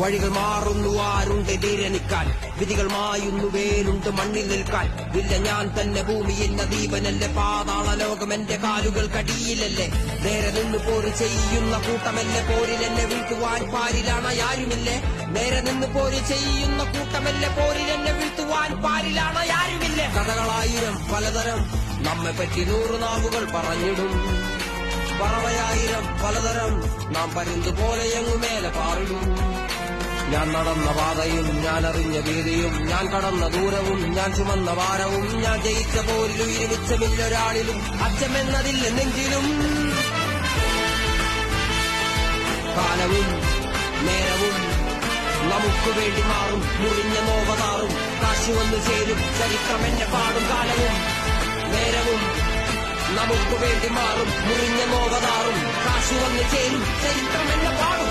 വഴികൾ മാറുന്നു ആരുണ്ട് തീരനിക്കാൻ, വിധികൾ മായുന്നു വേരുണ്ട് മണ്ണിൽ നിൽക്കാൻ. ഇല്ല ഞാൻ തന്നെ ഭൂമിയിൽ നദീപനല്ലേ, പാതാള ലോകം എന്റെ കാലുകൾ കടിയിലല്ലേ. നേരെ നിന്ന് പോര് ചെയ്യുന്ന കൂട്ടമല്ലേ, പോരിലെന്നെ വീഴ്ത്തുവാൻ പാരിലാണ് ആരുമില്ലേ. നേരെ നിന്ന് പോര് ചെയ്യുന്ന കൂട്ടമല്ലേ, പോരിലെന്നെ വീഴ്ത്തുവാൻ പാരിലാണ് ആരുമില്ലേ. കഥകളായിരം പലതരം നമ്മെ പറ്റി 100 നാവുകൾ പറഞ്ഞിടും. പറവയായിരം പലതരം നാം പരുന്തുപോലെ എങ്ങുമേലെ പാറിടും. ഞാൻ നടന്ന പാതയും ഞാൻ അറിഞ്ഞ വീതിയും ഞാൻ കടന്ന ദൂരവും ഞാൻ ചുമന്ന ഭാരവും ഞാൻ ജയിച്ച പോരിലും ഇരുമിച്ചമില്ലൊരാളിലും അച്ചമെന്നതില്ല നെഞ്ചിലും. കാലവും നേരവും നമുക്ക് വേണ്ടി മാറും, മുറിഞ്ഞ നോവതാറും കാശി വന്നു ചേരും, ചരിത്രം എന്നെ പാടും. കാലവും നേരവും നമുക്ക് വേണ്ടി മാറും, മുറിഞ്ഞ നോവതാറും കാശി വന്നു ചേരും, ചരിത്രം എന്നെ പാടും.